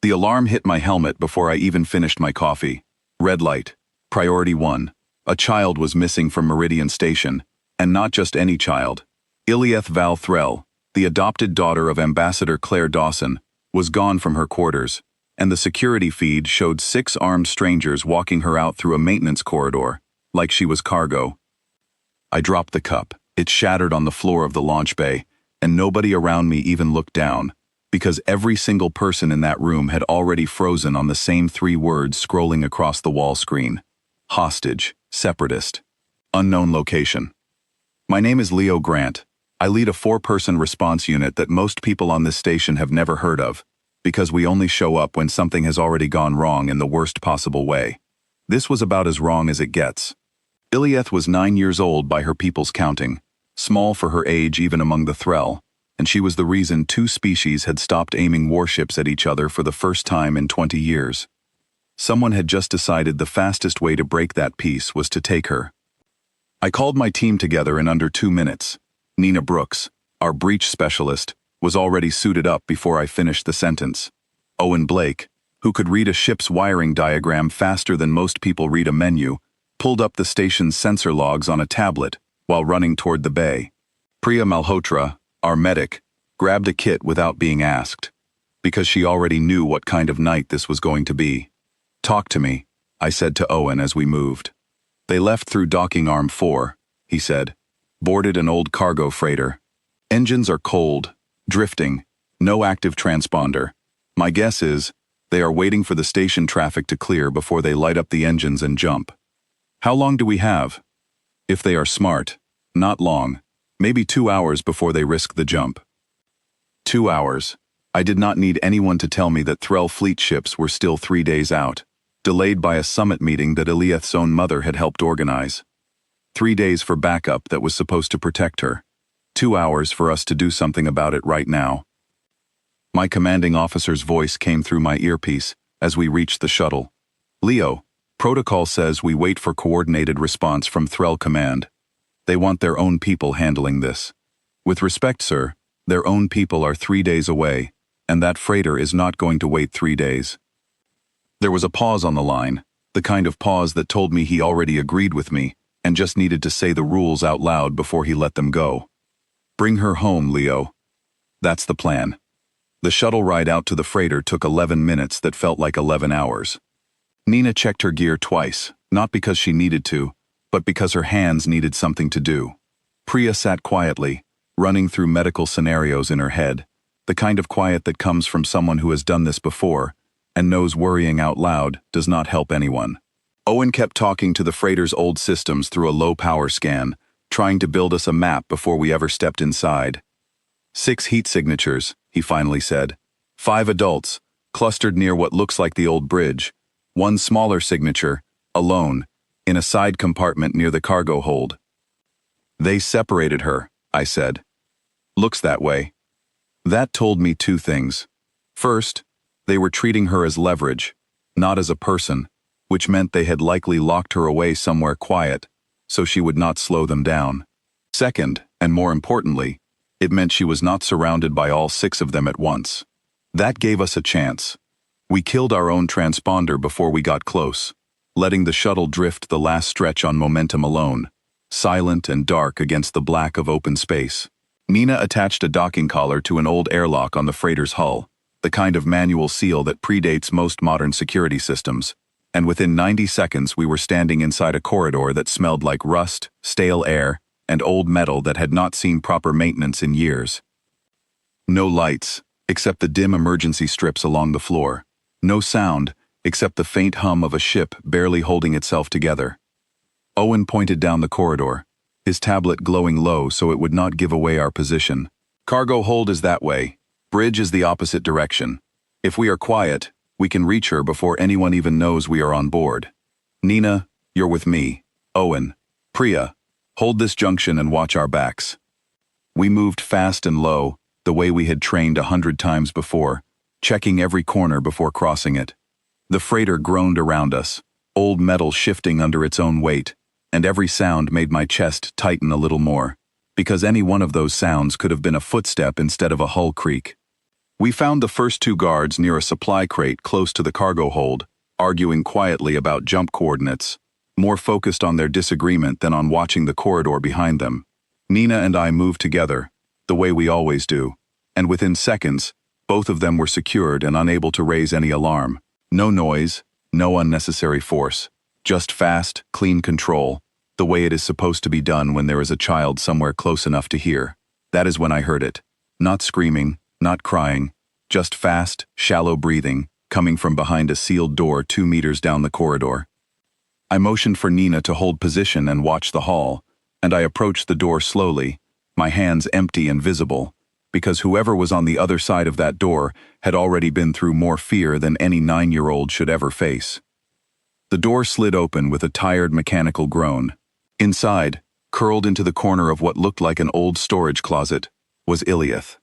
The alarm hit my helmet before I even finished my coffee. Red light. Priority 1. A child was missing from Meridian Station, and not just any child. Ilth Val Threll, the adopted daughter of Ambassador Claire Dawson, was gone from her quarters, and the security feed showed 6 armed strangers walking her out through a maintenance corridor, like she was cargo. I dropped the cup. It shattered on the floor of the launch bay, and nobody around me even looked down, because every single person in that room had already frozen on the same 3 words scrolling across the wall screen. Hostage, separatist, unknown location. My name is Leo Grant. I lead a 4-person response unit that most people on this station have never heard of, because we only show up when something has already gone wrong in the worst possible way. This was about as wrong as it gets. Ilth was 9 years old by her people's counting, small for her age even among the Threll, and she was the reason 2 species had stopped aiming warships at each other for the first time in 20 years. Someone had just decided the fastest way to break that peace was to take her. I called my team together in under 2 minutes. Nina Brooks, our breach specialist, was already suited up before I finished the sentence. Owen Blake, who could read a ship's wiring diagram faster than most people read a menu, pulled up the station's sensor logs on a tablet while running toward the bay. Priya Malhotra, our medic, grabbed a kit without being asked, because she already knew what kind of night this was going to be. "Talk to me," I said to Owen as we moved. "They left through docking arm 4, he said. Boarded an old cargo freighter. Engines are cold, drifting, no active transponder. My guess is, they are waiting for the station traffic to clear before they light up the engines and jump. How long do we have? If they are smart, not long, maybe 2 hours before they risk the jump." 2 hours. I did not need anyone to tell me that Threll fleet ships were still 3 days out, delayed by a summit meeting that Ilth's own mother had helped organize. 3 days for backup that was supposed to protect her. 2 hours for us to do something about it right now. My commanding officer's voice came through my earpiece as we reached the shuttle. "Leo, protocol says we wait for coordinated response from Threll Command. They want their own people handling this. With respect, sir, their own people are 3 days away, and that freighter is not going to wait 3 days." There was a pause on the line, the kind of pause that told me he already agreed with me and just needed to say the rules out loud before he let them go. "Bring her home, Leo." That's the plan. The shuttle ride out to the freighter took 11 minutes that felt like 11 hours. Nina checked her gear twice, not because she needed to, but because her hands needed something to do. Priya sat quietly, running through medical scenarios in her head, the kind of quiet that comes from someone who has done this before and knows worrying out loud does not help anyone. Owen kept talking to the freighter's old systems through a low-power scan, trying to build us a map before we ever stepped inside. 6 heat signatures, he finally said. 5 adults, clustered near what looks like the old bridge. 1 smaller signature, alone, in a side compartment near the cargo hold. "They separated her," I said. "Looks that way." That told me 2 things. First, they were treating her as leverage, not as a person, which meant they had likely locked her away somewhere quiet, so she would not slow them down. Second, and more importantly, it meant she was not surrounded by all 6 of them at once. That gave us a chance. We killed our own transponder before we got close, letting the shuttle drift the last stretch on momentum alone, silent and dark against the black of open space. Nina attached a docking collar to an old airlock on the freighter's hull, the kind of manual seal that predates most modern security systems, and within 90 seconds we were standing inside a corridor that smelled like rust, stale air, and old metal that had not seen proper maintenance in years. No lights, except the dim emergency strips along the floor. No sound, except the faint hum of a ship barely holding itself together. Owen pointed down the corridor, his tablet glowing low so it would not give away our position. "Cargo hold is that way. Bridge is the opposite direction. If we are quiet, we can reach her before anyone even knows we are on board. Nina, you're with me. Owen, Priya, hold this junction and watch our backs." We moved fast and low, the way we had trained 100 times before, checking every corner before crossing it. The freighter groaned around us, old metal shifting under its own weight, and every sound made my chest tighten a little more, because any one of those sounds could have been a footstep instead of a hull creak. We found the first two guards near a supply crate close to the cargo hold, arguing quietly about jump coordinates, more focused on their disagreement than on watching the corridor behind them. Nina and I moved together, the way we always do, and within seconds, both of them were secured and unable to raise any alarm. No noise, no unnecessary force, just fast, clean control, the way it is supposed to be done when there is a child somewhere close enough to hear. That is when I heard it. Not screaming, not crying, just fast, shallow breathing, coming from behind a sealed door 2 meters down the corridor. I motioned for Nina to hold position and watch the hall, and I approached the door slowly, my hands empty and visible, because whoever was on the other side of that door had already been through more fear than any 9-year-old should ever face. The door slid open with a tired mechanical groan. Inside, curled into the corner of what looked like an old storage closet, was Ilth.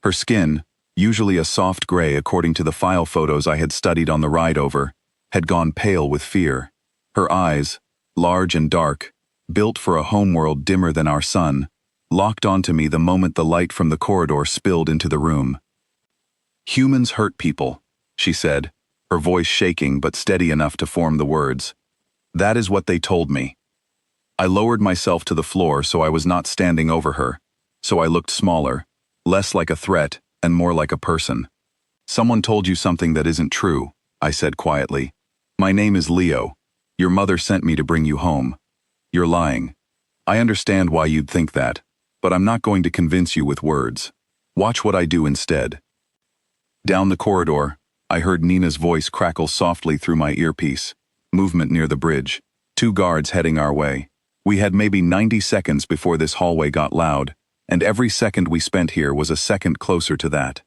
Her skin, usually a soft gray according to the file photos I had studied on the ride over, had gone pale with fear. Her eyes, large and dark, built for a homeworld dimmer than our sun, locked onto me the moment the light from the corridor spilled into the room. "Humans hurt people," she said, her voice shaking but steady enough to form the words. "That is what they told me." I lowered myself to the floor so I was not standing over her, so I looked smaller, less like a threat and more like a person. "Someone told you something that isn't true," I said quietly. "My name is Leo. Your mother sent me to bring you home. You're lying. I understand why you'd think that, but I'm not going to convince you with words. Watch what I do instead." Down the corridor, I heard Nina's voice crackle softly through my earpiece. Movement near the bridge. 2 guards heading our way. We had maybe 90 seconds before this hallway got loud, and every second we spent here was a second closer to that.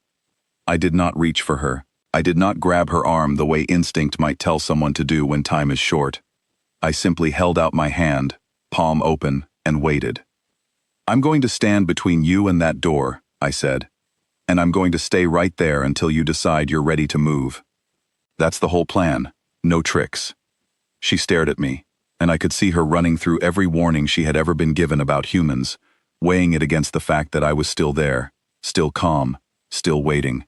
I did not reach for her. I did not grab her arm the way instinct might tell someone to do when time is short. I simply held out my hand, palm open, and waited. "I'm going to stand between you and that door," I said, "and I'm going to stay right there until you decide you're ready to move. That's the whole plan, no tricks." She stared at me, and I could see her running through every warning she had ever been given about humans, weighing it against the fact that I was still there, still calm, still waiting.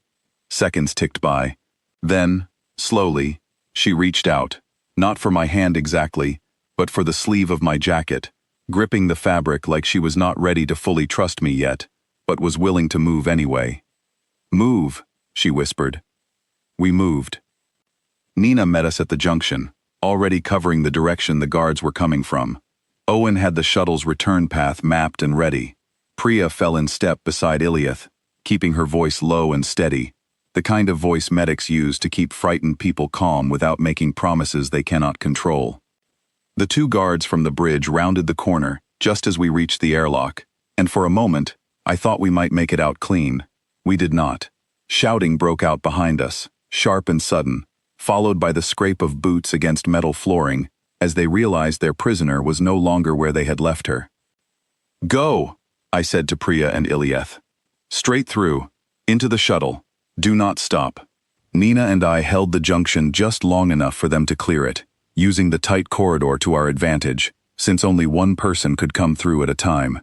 Seconds ticked by. Then, slowly, she reached out, not for my hand exactly, but for the sleeve of my jacket, gripping the fabric like she was not ready to fully trust me yet, but was willing to move anyway. "Move," she whispered. We moved. Nina met us at the junction, already covering the direction the guards were coming from. Owen had the shuttle's return path mapped and ready. Priya fell in step beside Ilth, keeping her voice low and steady, the kind of voice medics use to keep frightened people calm without making promises they cannot control. The 2 guards from the bridge rounded the corner just as we reached the airlock, and for a moment, I thought we might make it out clean. We did not. Shouting broke out behind us, sharp and sudden, followed by the scrape of boots against metal flooring, as they realized their prisoner was no longer where they had left her. "Go," I said to Priya and Ilth. "Straight through, into the shuttle. Do not stop." Nina and I held the junction just long enough for them to clear it, using the tight corridor to our advantage, since only one person could come through at a time.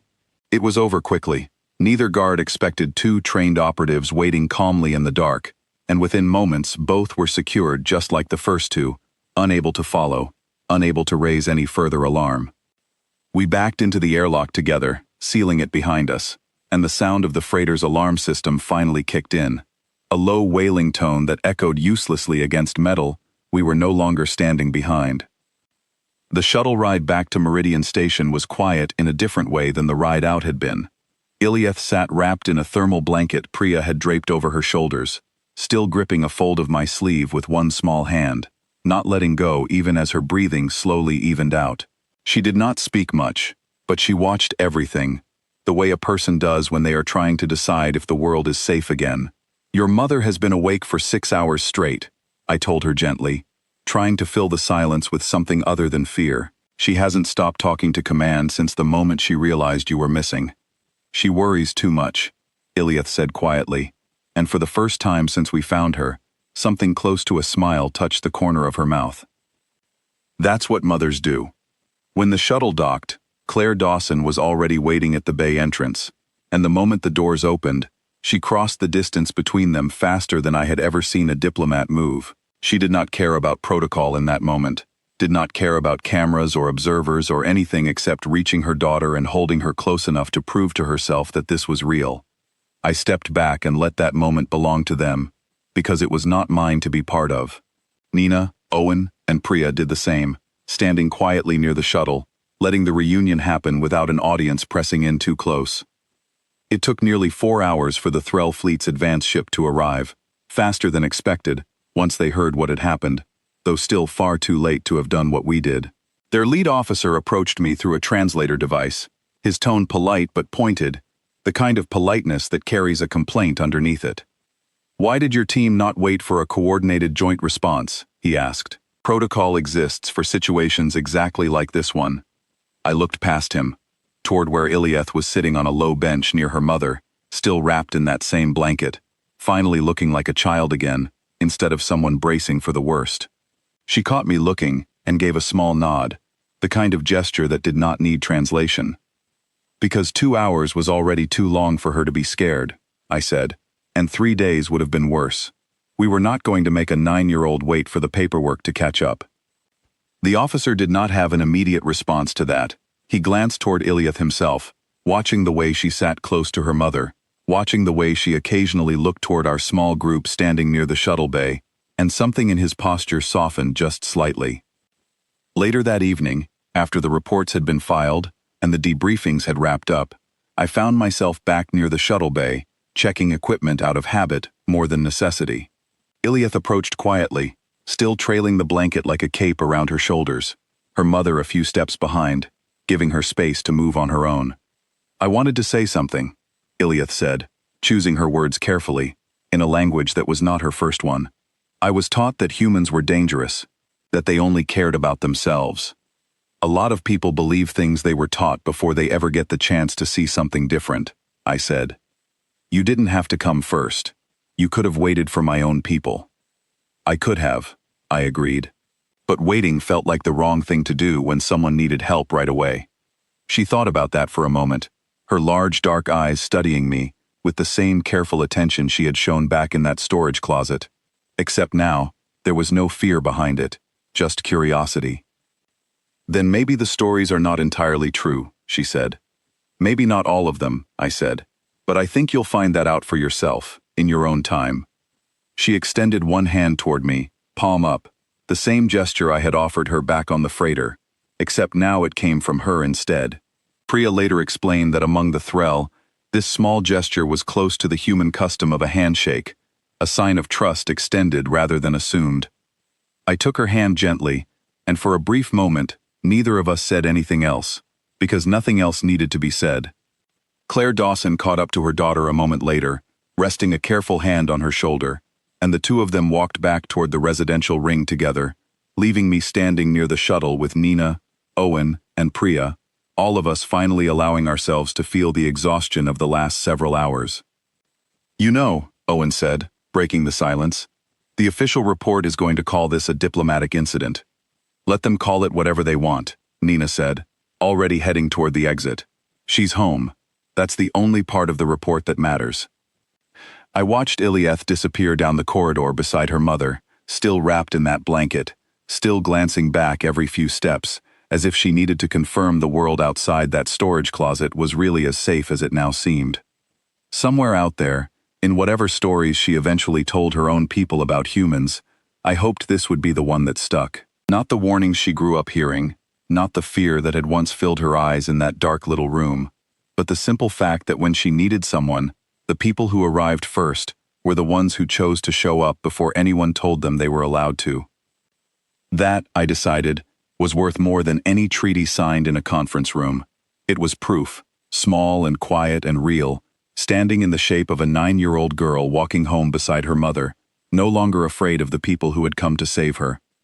It was over quickly. Neither guard expected 2 trained operatives waiting calmly in the dark, and within moments both were secured just like the first 2, unable to follow, unable to raise any further alarm. We backed into the airlock together, sealing it behind us, and the sound of the freighter's alarm system finally kicked in. A low wailing tone that echoed uselessly against metal we were no longer standing behind. The shuttle ride back to Meridian Station was quiet in a different way than the ride out had been. Ilth sat wrapped in a thermal blanket Priya had draped over her shoulders, still gripping a fold of my sleeve with one small hand, not letting go even as her breathing slowly evened out. She did not speak much, but she watched everything, the way a person does when they are trying to decide if the world is safe again. "Your mother has been awake for 6 hours straight," I told her gently, trying to fill the silence with something other than fear. "She hasn't stopped talking to command since the moment she realized you were missing." "She worries too much," Ilth said quietly, and for the first time since we found her, something close to a smile touched the corner of her mouth. "That's what mothers do." When the shuttle docked, Claire Dawson was already waiting at the bay entrance, and the moment the doors opened, She crossed the distance between them faster than I had ever seen a diplomat move. She did not care about protocol in that moment, did not care about cameras or observers or anything except reaching her daughter and holding her close enough to prove to herself that this was real. I stepped back and let that moment belong to them, because it was not mine to be part of. Nina, Owen, and Priya did the same, standing quietly near the shuttle, letting the reunion happen without an audience pressing in too close. It took nearly 4 hours for the Threll fleet's advance ship to arrive, faster than expected, once they heard what had happened, though still far too late to have done what we did. Their lead officer approached me through a translator device, his tone polite but pointed, the kind of politeness that carries a complaint underneath it. "Why did your team not wait for a coordinated joint response?" he asked. "Protocol exists for situations exactly like this one." I looked past him, toward where Ilth was sitting on a low bench near her mother, still wrapped in that same blanket, finally looking like a child again, instead of someone bracing for the worst. She caught me looking and gave a small nod, the kind of gesture that did not need translation. "Because 2 hours was already too long for her to be scared," I said, "and 3 days would have been worse. We were not going to make a 9-year-old wait for the paperwork to catch up." The officer did not have an immediate response to that. He glanced toward Ilth himself, watching the way she sat close to her mother, watching the way she occasionally looked toward our small group standing near the shuttle bay, and something in his posture softened just slightly. Later that evening, after the reports had been filed and the debriefings had wrapped up, I found myself back near the shuttle bay, checking equipment out of habit more than necessity. Ilth approached quietly, still trailing the blanket like a cape around her shoulders, her mother a few steps behind, giving her space to move on her own. "I wanted to say something," Ilth said, choosing her words carefully, in a language that was not her first one. "I was taught that humans were dangerous, that they only cared about themselves. A lot of people believe things they were taught before they ever get the chance to see something different," I said. "You didn't have to come first. You could have waited for my own people." "I could have," I agreed. But waiting felt like the wrong thing to do when someone needed help right away. She thought about that for a moment, her large dark eyes studying me, with the same careful attention she had shown back in that storage closet. Except now, there was no fear behind it, just curiosity. "Then maybe the stories are not entirely true," she said. "Maybe not all of them," I said. "But I think you'll find that out for yourself, in your own time." She extended one hand toward me, palm up, the same gesture I had offered her back on the freighter, except now it came from her instead. Priya later explained that among the Threll, this small gesture was close to the human custom of a handshake, a sign of trust extended rather than assumed. I took her hand gently, and for a brief moment, neither of us said anything else, because nothing else needed to be said. Claire Dawson caught up to her daughter a moment later, resting a careful hand on her shoulder, and the two of them walked back toward the residential ring together, leaving me standing near the shuttle with Nina, Owen, and Priya, all of us finally allowing ourselves to feel the exhaustion of the last several hours. "You know," Owen said, breaking the silence, "the official report is going to call this a diplomatic incident." "Let them call it whatever they want," Nina said, already heading toward the exit. "She's home. That's the only part of the report that matters." I watched Ilth disappear down the corridor beside her mother, still wrapped in that blanket, still glancing back every few steps, as if she needed to confirm the world outside that storage closet was really as safe as it now seemed. Somewhere out there, in whatever stories she eventually told her own people about humans, I hoped this would be the one that stuck. Not the warnings she grew up hearing, not the fear that had once filled her eyes in that dark little room, but the simple fact that when she needed someone, the people who arrived first were the ones who chose to show up before anyone told them they were allowed to. That, I decided, was worth more than any treaty signed in a conference room. It was proof, small and quiet and real, standing in the shape of a 9-year-old girl walking home beside her mother, no longer afraid of the people who had come to save her.